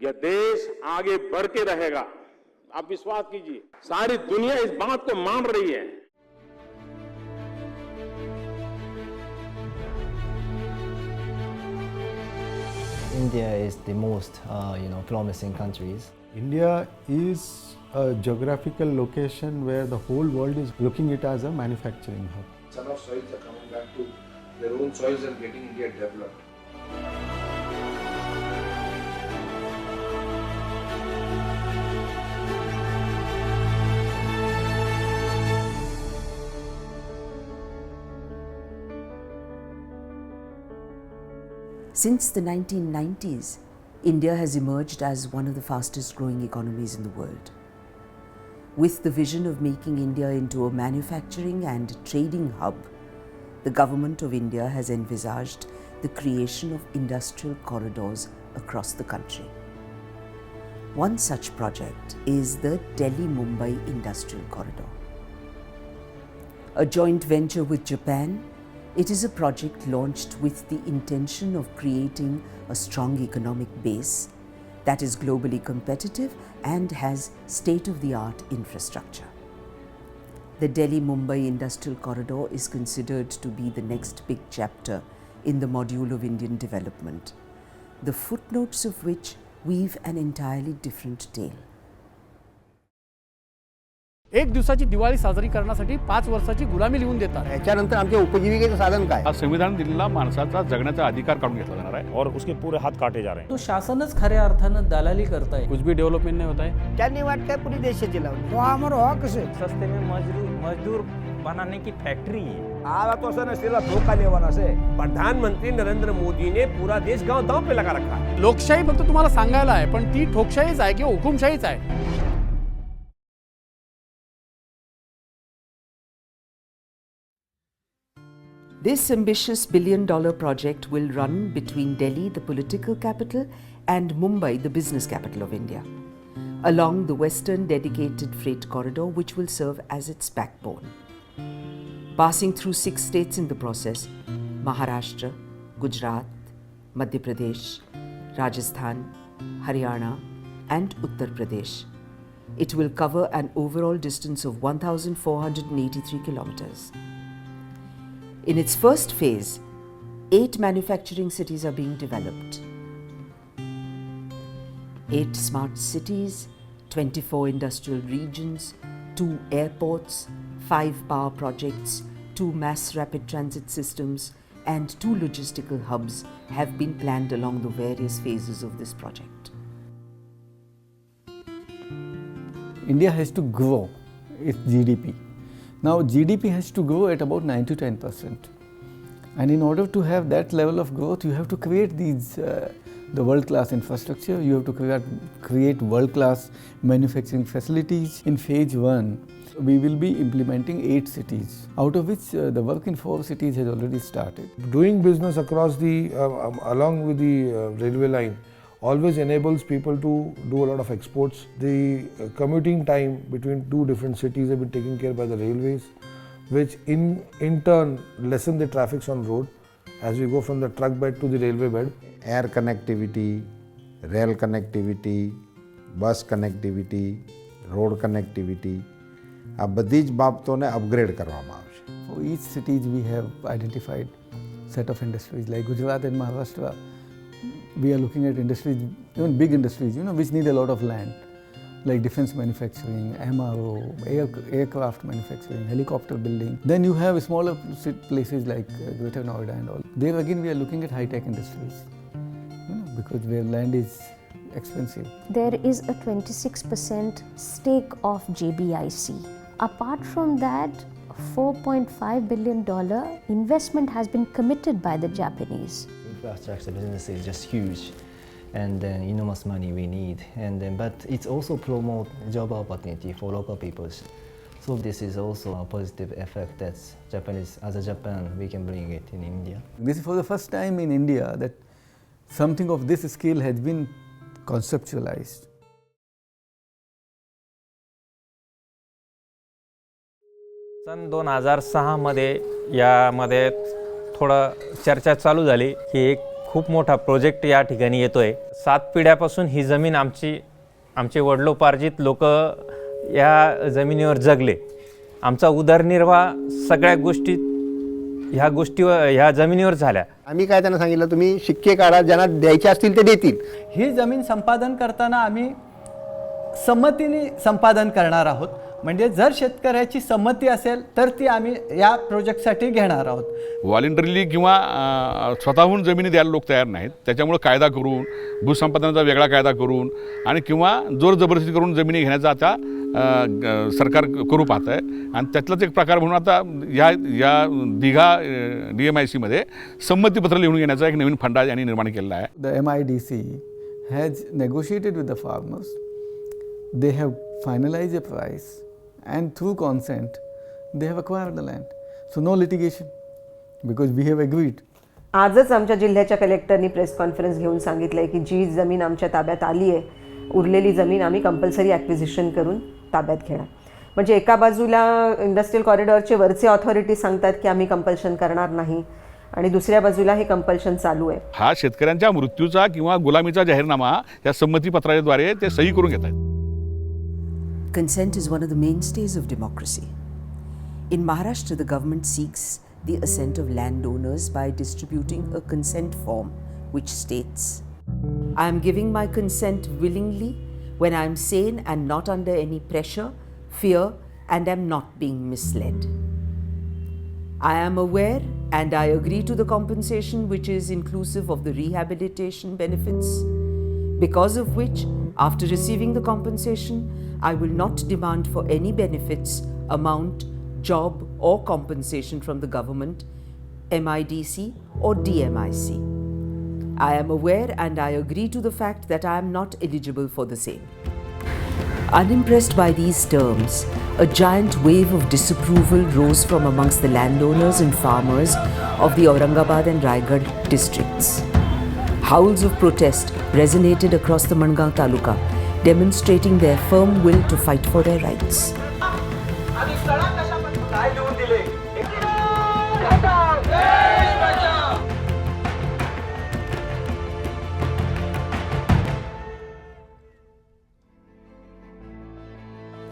यह देश आगे बढ़ के रहेगा, आप विश्वास कीजिए। सारी दुनिया इस बात को मान रही है। India is the most, promising countries. India is a geographical location where the whole world is looking it as a manufacturing hub. Son of soils are coming back to their own soils and getting India developed. Since the 1990s, India has emerged as one of the fastest growing economies in the world. With the vision of making India into a manufacturing and trading hub, the Government of India has envisaged the creation of industrial corridors across the country. One such project is the Delhi-Mumbai Industrial Corridor. A joint venture with Japan, it is a project launched with the intention of creating a strong economic base that is globally competitive and has state-of-the-art infrastructure. The Delhi-Mumbai Industrial Corridor is considered to be the next big chapter in the module of Indian development, the footnotes of which weave an entirely different tale. एक दिवसाची दिवाळी साजरी करण्यासाठी 5 वर्षाची गुलामी लिहून देतात. याच्यानंतर आमचे उपजीविकेचे साधन काय? हा संविधान दिलेला माणसाचा जगण्याचा अधिकार काढून घेतला जाणार आहे और उसके पूरे हाथ काटे जा रहे हैं. तो शासनच खऱ्या अर्थानं दलाली करताय. कुछ भी डेव्हलपमेंट नहीं होता है. त्यांनी वाट काय पुरी देशाची लावली. सस्ते में मजदूर बनाने की फैक्ट्री है. आला तो असं नसलेला धोका लेवाना से प्रधानमंत्री नरेंद्र मोदी ने पूरा देश गांव दांव पे लगा रखा है. लोकशाही फक्त तुम्हाला सांगायला आहे, पण ती ठोकशाहीच आहे किंवा हुकुमशाहीच आहे. This ambitious billion-dollar project will run between Delhi, the political capital, and Mumbai, the business capital of India, along the western dedicated freight corridor which will serve as its backbone. Passing through 6 states in the process, Maharashtra, Gujarat, Madhya Pradesh, Rajasthan, Haryana, and Uttar Pradesh. It will cover an overall distance of 1,483 kilometers. In its first phase, 8 manufacturing cities are being developed. 8 smart cities, 24 industrial regions, 2 airports, 5 power projects, 2 mass rapid transit systems, and 2 logistical hubs have been planned along the various phases of this project. India has to grow its GDP. Now GDP has to grow at about 9 to 10%. And in order to have that level of growth, you have to create the world-class infrastructure, you have to create world-class manufacturing facilities. In phase 1, we will be implementing 8 cities, out of which the work in 4 cities has already started. Doing business across along with the railway line always enables people to do a lot of exports. The commuting time between 2 different cities have been taken care by the railways, which in turn lessen the traffic on road as we go from the truck bed to the railway bed. Air connectivity, rail connectivity, bus connectivity, road connectivity, આ બધી જ બાબતોને upgrade કરવામાં આવશે. For each cities we have identified set of industries like Gujarat and Maharashtra. We are looking at industries, even big industries, which need a lot of land, like defense manufacturing, MRO, aircraft manufacturing, helicopter building. Then you have smaller places like Greater Noida and all. There again we are looking at high-tech industries, because where land is expensive. There is a 26% stake of JBIC. Apart from that, $4.5 billion investment has been committed by the Japanese. Infrastructure business is just huge, and then enormous money we need, and then but it's also promote job opportunity for local peoples. So this is also a positive effect that Japanese, as a Japan, we can bring it in India. This is for the first time in India that something of this scale has been conceptualized. सन 2006 मध्ये यामध्ये थोडं चर्चा चालू झाली की एक खूप मोठा प्रोजेक्ट या ठिकाणी येतोय. 7 पिढ्यापासून ही जमीन आमचे वडिलोपार्जित लोक या जमिनीवर जगले. आमचा उदरनिर्वाह सगळ्या गोष्टी ह्या जमिनीवर झाल्या. आम्ही काय त्यांना सांगितलं, तुम्ही शिक्के काढा, ज्यांना द्यायचे असतील ते देतील. ही जमीन संपादन करताना आम्ही संमतीने संपादन करणार आहोत. म्हणजे जर शेतकऱ्याची संमती असेल तर ती आम्ही या प्रोजेक्टसाठी घेणार आहोत. व्हॉलेंटरीली किंवा स्वतःहून जमिनी द्यायला लोक तयार नाहीत. त्याच्यामुळे कायदा करून, भूसंपादनाचा वेगळा कायदा करून आणि किंवा जोर जबरदस्ती करून जमिनी घेण्याचा आता सरकार करू पाहत आहे. आणि त्यातलाच एक प्रकार म्हणून आता या दिघा DMIC संमतीपत्र लिहून घेण्याचा एक नवीन फंडा यांनी निर्माण केलेला आहे. The MIDC has negotiated with the farmers. They have finalized a price and through consent they have acquired the land. So no litigation because we have agreed. आजच आमच्या जिल्ह्याच्या कलेक्टरनी प्रेस कॉन्फरन्स घेऊन सांगितलंय की जी जमीन आमच्या ताब्यात आली आहे, उरलेली जमीन आम्ही कंपल्सरी ॲक्विजिशन करून ताब्यात घेणार. म्हणजे एका बाजूला इंडस्ट्रियल कॉरिडॉरचे वरचे ऑथॉरिटी सांगतात की आम्ही कंपल्शन करणार नाही आणि दुसऱ्या बाजूला हे कंपल्शन चालू आहे. हा शेतकऱ्यांच्या मृत्यूचा किंवा गुलामीचा जाहीरनामा या संमतीपत्राद्वारे ते सही करून घेत आहेत. Consent is one of the mainstays of democracy. In Maharashtra, the government seeks the assent of landowners by distributing a consent form which states, I am giving my consent willingly when I am sane and not under any pressure, fear, and am not being misled. I am aware and I agree to the compensation which is inclusive of the rehabilitation benefits, because of which, after receiving the compensation, I will not demand for any benefits, amount, job or compensation from the government, MIDC or DMIC. I am aware and I agree to the fact that I am not eligible for the same. Unimpressed by these terms, a giant wave of disapproval rose from amongst the landowners and farmers of the Aurangabad and Raigad districts. Howls of protest resonated across the Mangaon Taluka, demonstrating their firm will to fight for their rights.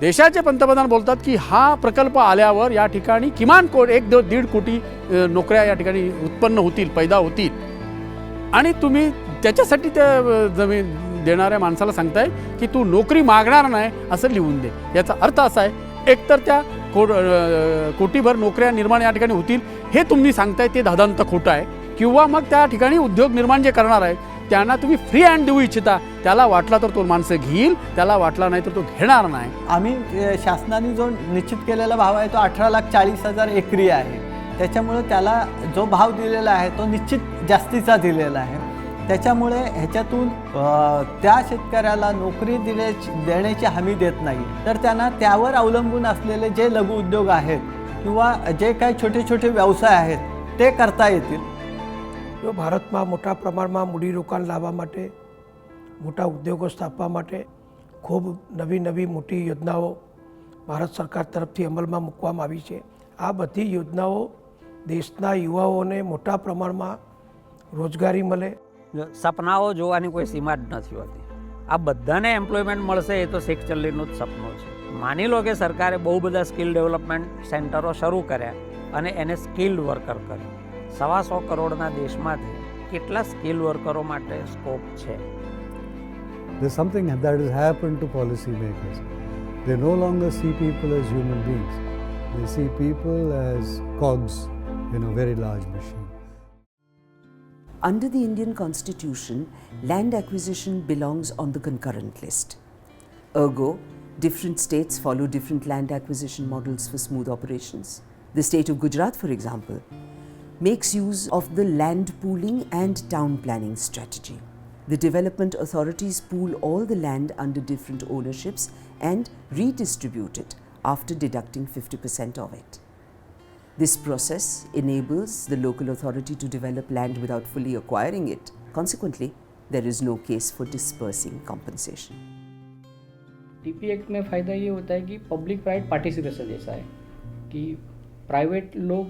देशाचे पंतप्रधान बोलतात की हा प्रकल्प आल्यावर या ठिकाणी किमान 1-1.5 कोटी नोकऱ्या या ठिकाणी उत्पन्न होतील, पैदा होतील. आणि तुम्ही त्याच्यासाठी त्या जमीन देणाऱ्या माणसाला सांगताय की तू नोकरी मागणार नाही असं लिहून दे. याचा अर्थ असा आहे, एकतर त्या कोटीभर नोकऱ्या निर्माण या ठिकाणी होतील हे तुम्ही सांगताय ते दादांत खोटं आहे, किंवा मग त्या ठिकाणी उद्योग निर्माण जे करणार आहे त्यांना तुम्ही फ्री हँड देऊ इच्छिता. त्याला वाटला तर तो माणसं घेईल, त्याला वाटला नाही तर तो घेणार नाही. आम्ही शासनाने जो निश्चित केलेला भाव आहे तो 18,40,000 एकरी आहे. त्याच्यामुळे त्याला जो भाव दिलेला आहे तो निश्चित जास्तीचा दिलेला आहे. त्याच्यामुळे ह्याच्यातून त्या शेतकऱ्याला नोकरी देण्याची हमी देत नाही, तर त्यांना त्यावर अवलंबून असलेले जे लघु उद्योग आहेत किंवा जे काही छोटे छोटे व्यवसाय आहेत ते करता येतील. જો ભારતમાં મોટા પ્રમાણમાં મૂડીરોકાણ લાવવા માટે, મોટા ઉદ્યોગો સ્થાપવા માટે ખૂબ નવી મોટી યોજનાઓ ભારત સરકાર તરફથી અમલમાં મૂકવામાં આવી છે. આ બધી યોજનાઓ દેશના યુવાઓને મોટા પ્રમાણમાં રોજગારી મળે. સપનાઓ જોવાની કોઈ સીમા જ નથી હોતી. આ બધાને એમ્પ્લોયમેન્ટ મળશે એ તો શેખ ચલ્લીનું જ સપનું છે. માની લો કે સરકારે બહુ બધા સ્કિલ ડેવલપમેન્ટ સેન્ટરો શરૂ કર્યા અને એને સ્કિલ્ડ વર્કર કર્યા. 125 કરોડના દેશમાંથી કેટલા સ્કિલ વર્કરો માટે સ્કોપ છે? There's something that has happened to policymakers. They no longer see people as human beings. They see people as cogs in a very large machine. Under the Indian Constitution, land acquisition belongs on the concurrent list. Ergo, different states follow different land acquisition models for smooth operations. The state of Gujarat, for example, makes use of the land pooling and town planning strategy. The development authorities pool all the land under different ownerships and redistribute it after deducting 50% of it. This process enables the local authority to develop land without fully acquiring it. Consequently, there is no case for dispersing compensation. TP act में फ़ायदा ये होता है कि public private participation जैसा है कि private लोग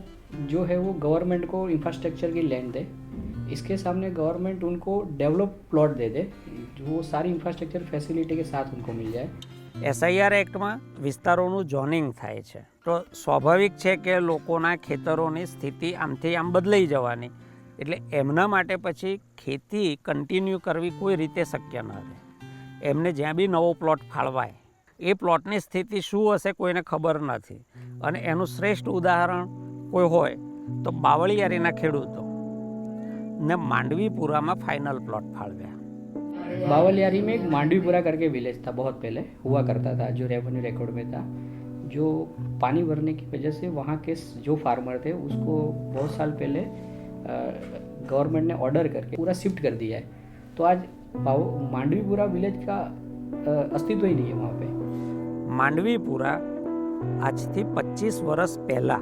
जो है वो गवर्नमेंट को इंफ्रास्ट्रक्चर की लैंड दे, इसके सामने गवर्नमेंट उनको डेवलप प्लॉट दे दे, जो सारी इंफ्रास्ट्रक्चर फैसिलिटी के साथ उनको मिल जाए. SIR એક્ટમાં વિસ્તારોનું ઝોનિંગ થાય છે, તો સ્વાભાવિક છે કે લોકોના ખેતરોની સ્થિતિ આમથી આમ બદલાઈ જવાની, એટલે એમના માટે પછી ખેતી કન્ટિન્યુ કરવી કોઈ રીતે શક્ય ન રહે. એમને જ્યાં બી નવો પ્લોટ ફાળવાય એ પ્લોટની સ્થિતિ શું હશે કોઈને ખબર નથી. અને એનું શ્રેષ્ઠ ઉદાહરણ કોઈ હોય તો બાવળિયારીના ખેડૂતો ને માંડવીપુરામાં ફાઇનલ પ્લોટ फाड़व्या. बावलियारी में एक मांडवीपुरा करके विलेज था, बहुत पहले हुआ करता था, जो रेवेन्यू रिकॉर्ड में था. जो पानी भरने की वजह से वहाँ के जो फार्मर थे उसको बहुत साल पहले गवर्नमेंट ने ऑर्डर करके पूरा शिफ्ट कर दिया है. तो आज मांडवीपुरा विलेज का अस्तित्व ही नहीं है वहाँ पे. માંડવીપુરા આજથી 25 વર્ષ પહેલાં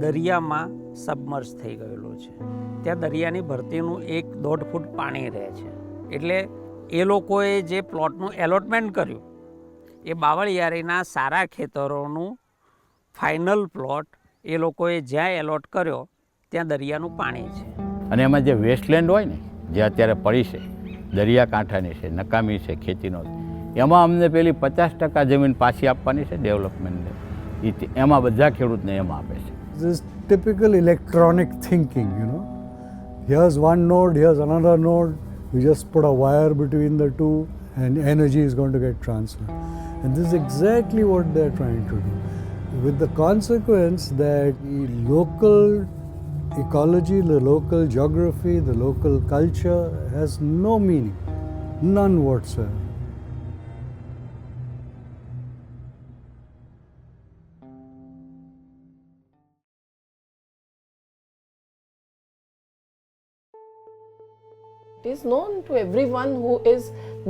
દરિયામાં સબમર્જ થઈ ગયેલો છે. ત્યાં દરિયાની ભરતીનું 1-1.5 ફૂટ પાણી રહે છે. એટલે એ લોકોએ જે પ્લોટનું એલોટમેન્ટ કર્યું એ બાવળિયારીના સારા ખેતરોનું ફાઇનલ પ્લોટ એ લોકોએ જ્યાં એલોટ કર્યો ત્યાં દરિયાનું પાણી છે. અને એમાં જે વેસ્ટલેન્ડ હોય ને, જે અત્યારે પડી છે, દરિયાકાંઠાની છે, નકામી છે ખેતીનો, એમાં અમને પેલી 50% જમીન પાછી આપવાની છે ડેવલપમેન્ટને, એમાં બધા ખેડૂતને એમાં આપે છે. This is typical electronic thinking, you know. Here's one node, here's another node. We just put a wire between the two and energy is going to get transferred. And this is exactly what they're trying to do. With the consequence that the local ecology, the local geography, the local culture has no meaning, none whatsoever. It is known to everyone who is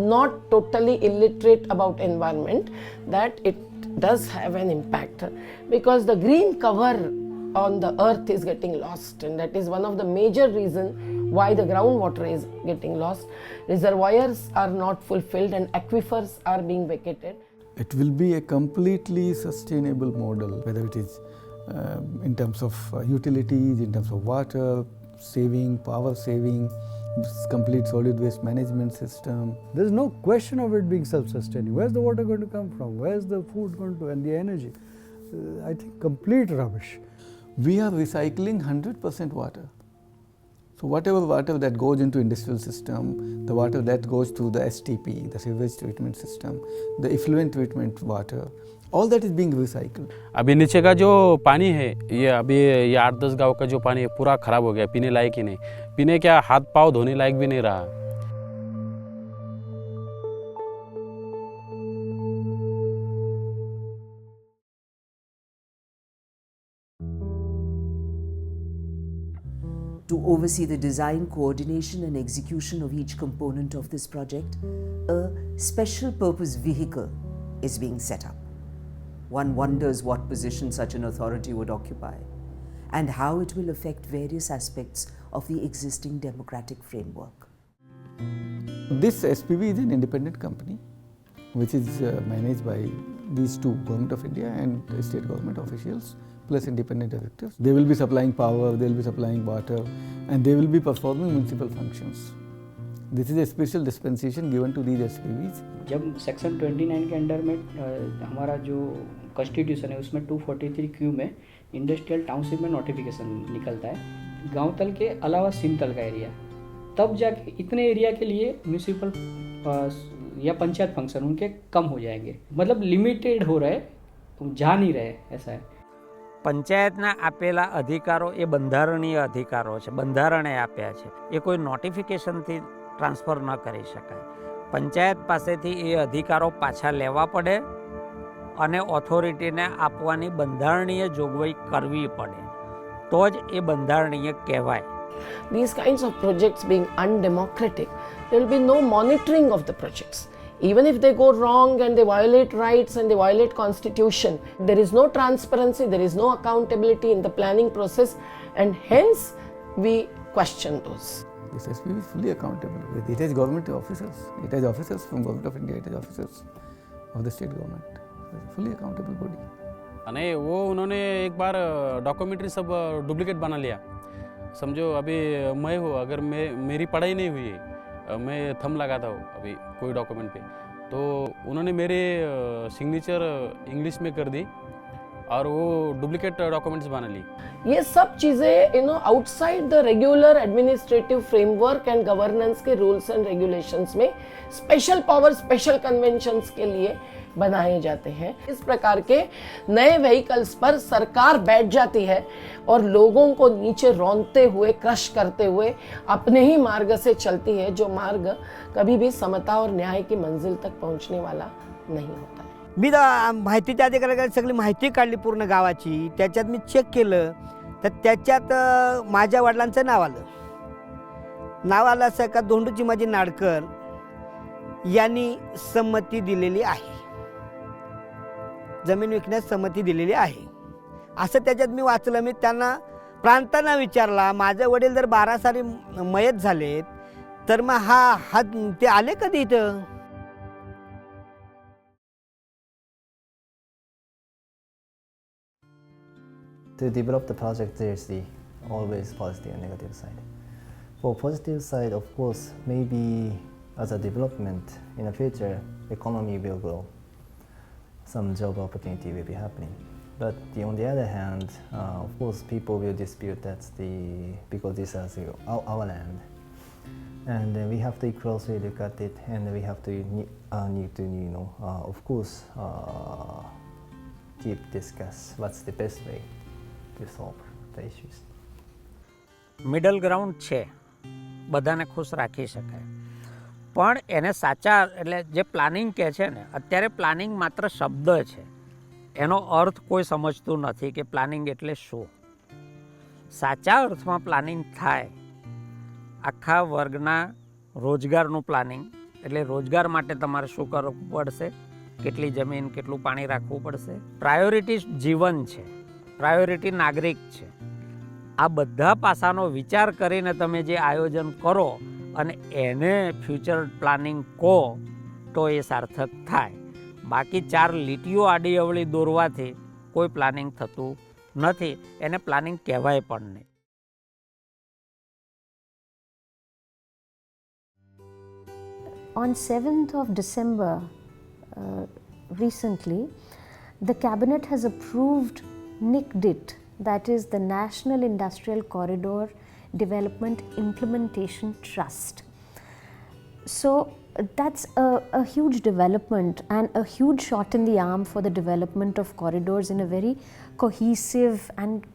not totally illiterate about environment that it does have an impact, because the green cover on the earth is getting lost, and that is one of the major reasons why the groundwater is getting lost. Reservoirs are not fulfilled and aquifers are being vacated. It will be a completely sustainable model, whether it is in terms of utilities, in terms of water saving, power saving, complete solid waste management system. There's no question of it being self-sustaining. Where's the water going to come from? Where's the food going to, and the energy? I think complete rubbish. We are recycling 100% water. So whatever water that goes into industrial system, the water that goes to the STP, the sewage treatment system, the effluent treatment water, all that is being recycled. अभी नीचे का जो पानी है, ये अभी ये 8-10 गांव का जो पानी है पूरा खराब हो गया, पीने लायक ही नहीं. पीने क्या, हाथ पाँव धोने लायक भी नहीं रहा. To oversee the design, coordination and execution of each component of this project, a special purpose vehicle is being set up. One wonders what position such an authority would occupy and how it will affect various aspects of the existing democratic framework. This SPV is an independent company which is managed by these two, Government of India and state government officials, plus independent directors. They will be supplying power, they will be supplying water, and they will be performing municipal functions. This is a special dispensation given to these SPVs. जब section 29 के under में हमारा जो constitution है उसमें 243Q में industrial township में notification निकलता है, गांव तल के अलावा सीम तल का एरिया, तब जाके इतने एरिया के लिए म्यूनिसिपल या पंचायत फंक्शन उनके कम हो जाएंगे. मतलब लिमिटेड हो रहे, जा नहीं रहे, ऐसा है. પંચાયતના આપેલા અધિકારો એ બંધારણીય અધિકારો છે, બંધારણે આપ્યા છે. એ કોઈ નોટિફિકેશનથી ટ્રાન્સફર ન કરી શકાય. પંચાયત પાસેથી એ અધિકારો પાછા લેવા પડે અને ઓથોરિટીને આપવાની બંધારણીય જોગવાઈ કરવી પડે, તો જ એ બંધારણીય કહેવાય. These kinds of projects being undemocratic, there will be no monitoring of the projects. Even if they go wrong and they violate rights and they violate constitution, there is no transparency, there is no accountability in the planning process, and hence we question those. This SPV is fully accountable. It has government officers, it has officers from Government of India, it has officers of the state government. It's a fully accountable body. नहीं, वो उन्होंने एक बार documentary सब duplicate बना लिया. समझो अभी मैं हूँ, अगर मेरी पढ़ाई नहीं हुई है, मैं थंब लगाता हूँ अभी कोई डॉक्यूमेंट पे, तो उन्होंने मेरे सिग्नेचर इंग्लिश में कर दी और वो डुप्लीकेट डॉक्यूमेंट्स बना ली। ये सब चीजें outside the regular administrative framework and governance के रूल्स एंड रेगुलेशंस में स्पेशल पावर, स्पेशल कन्वेंशंस के लिए बनाए जाते हैं। इस प्रकार के नए व्हीकल्स पर सरकार बैठ जाती है और लोगों को नीचे रौंदते हुए, क्रश करते हुए अपने ही मार्ग से चलती है, जो मार्ग कभी भी समता और न्याय की मंजिल तक पहुंचने वाला नहीं होता है। मी माहितीच्या अधिकाऱ्याकडे सगळी माहिती काढली पूर्ण गावाची, त्याच्यात मी चेक केलं तर त्याच्यात माझ्या वडिलांचं नाव आलं असं का धोंडूची माझी नाडकर यांनी संमती दिलेली आहे, जमीन विकण्यास संमती दिलेली आहे असं त्याच्यात मी वाचलं। मी त्यांना प्रांतांना विचारला, माझे वडील जर 12 साली मयत झालेत तर मग हा ते आले कधी इथं? To develop the project, there's always positive and negative side. For positive side, of course, maybe as a development in the future, economy will grow, some job opportunity will be happening. But on the other hand, of course, people will dispute because this is our land, and we have to closely look at it, and we have to need to of course, discuss what's the best way to solve the issues. Middle ground છે, બધાને ખુશ રાખી શકાય, પણ એને સાચા એટલે જે planning કહે છે ને, અત્યારે પ્લાનિંગ માત્ર શબ્દ છે, એનો અર્થ કોઈ સમજતું નથી કે પ્લાનિંગ એટલે શું. સાચા અર્થમાં પ્લાનિંગ થાય, આખા વર્ગના રોજગારનું પ્લાનિંગ, એટલે રોજગાર માટે તમારે શું કરવું પડશે, કેટલી જમીન, કેટલું પાણી રાખવું પડશે, પ્રાયોરિટી જીવન છે, પ્રાયોરિટી નાગરિક છે. આ બધા પાસાનો વિચાર કરીને તમે જે આયોજન કરો અને એને ફ્યુચર પ્લાનિંગ કહો તો એ સાર્થક થાય. બાકી 4 લીટીઓ આડી અવળી દોરવાથી કોઈ પ્લાનિંગ થતું નથી, એને પ્લાનિંગ કહેવાય પણ નહીં. On 7th of December, recently, the Cabinet has approved NICDIT, that is the National Industrial Corridor Development Implementation Trust. So that's a huge development and a huge shot in the arm for the development of corridors in a very cohesive and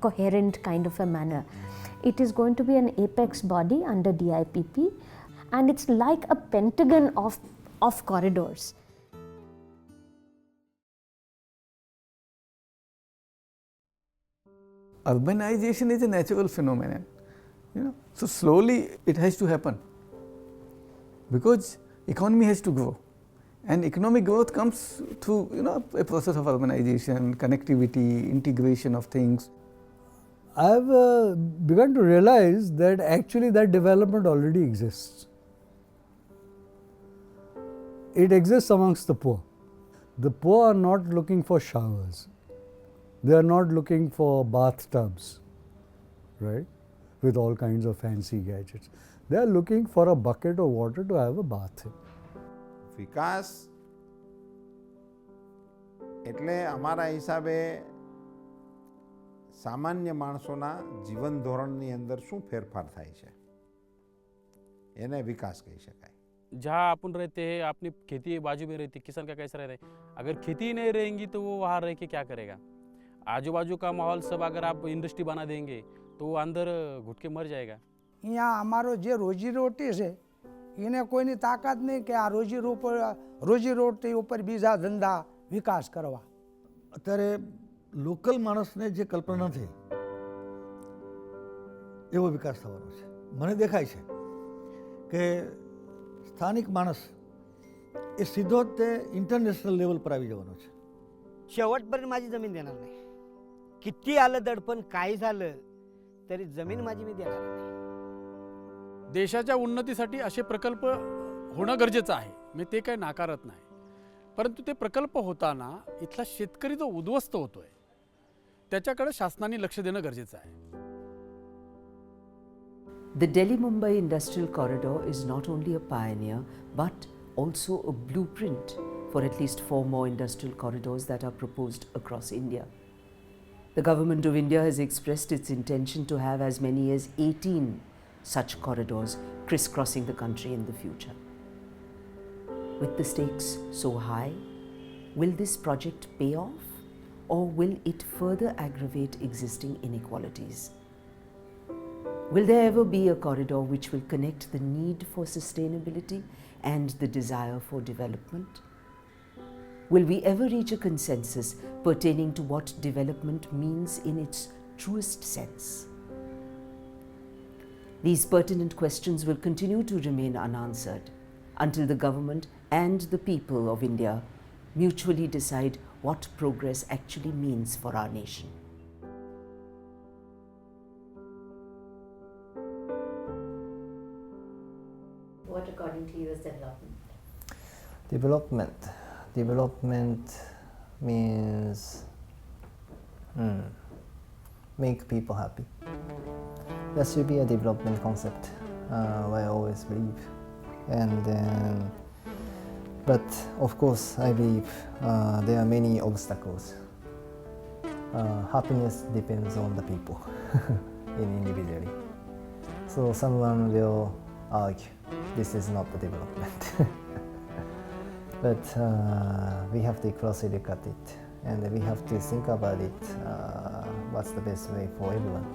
coherent kind of a manner. It is going to be an apex body under DIPP, and it's like a pentagon of corridors. Urbanization is a natural phenomenon, so slowly it has to happen because economy has to grow, and economic growth comes through a process of urbanization, connectivity, integration of things. I have begun to realize that actually that development already exists. It exists amongst the poor. The poor are not looking for showers. They are not looking for bathtubs, right, with all kinds of fancy gadgets. They are looking for a bucket of water to have a bath in. વિકાસ એટલે અમારા હિસાબે સામાન્ય માણસોના જીવન ધોરણની અંદર શું ફેરફાર થાય છે એને વિકાસ કહી શકાય. जहाँ अपन रहते हैं, अपनी खेती बाजू में रहती, किसान का कैसा रहता है, अगर खेती नहीं रहेंगी तो वो वहाँ रह के क्या करेगा. आजू बाजू का माहौल सब अगर आप इंडस्ट्री बना देंगे तो वो अंदर घुट के मर जाएगा. यहाँ हमारो जे रोजी रोटी है એને કોઈની તાકાત નહીં કે આ રોજી રોટી ઉપર બીજા ધંધા વિકાસ કરવા. અત્યારે લોકલ માણસને જે કલ્પના નથી એવો વિકાસ થવાનો છે. મને દેખાય છે કે સ્થાનિક માણસ એ સીધો જ તે ઇન્ટરનેશનલ લેવલ પર આવી જવાનો છે. शेवटपर्यंत माझी जमीन देणार नाही. किती आलं दडपण, काही झालं तरी जमीन माझी मी देणार नाही. देशाच्या उन्नतीसाठी असे प्रकल्प होणं गरजेचं आहे, मी ते काही नाकारत नाही, परंतु ते प्रकल्प होताना इथला शेतकरी जो उद्ध्वस्त होतोय त्याच्याकडे शासनाने लक्ष देणं गरजेचं आहे. The Delhi-Mumbai Industrial Corridor is not only a pioneer but also a blueprint for at least 4 more industrial corridors that are proposed across India. The Government of India has expressed its intention to have as many as 18 such corridors crisscrossing the country in the future. With the stakes so high, will this project pay off, or will it further aggravate existing inequalities? Will there ever be a corridor which will connect the need for sustainability and the desire for development? Will we ever reach a consensus pertaining to what development means in its truest sense? These pertinent questions will continue to remain unanswered until the government and the people of India mutually decide what progress actually means for our nation. What, according to you, is development? Development means make people happy. That should be a development concept, I always believe. And then, but of course, I believe there are many obstacles. Happiness depends on the people individually. So someone will argue this is not the development. But we have to closely look at it, and we have to think about it, what's the best way for everyone.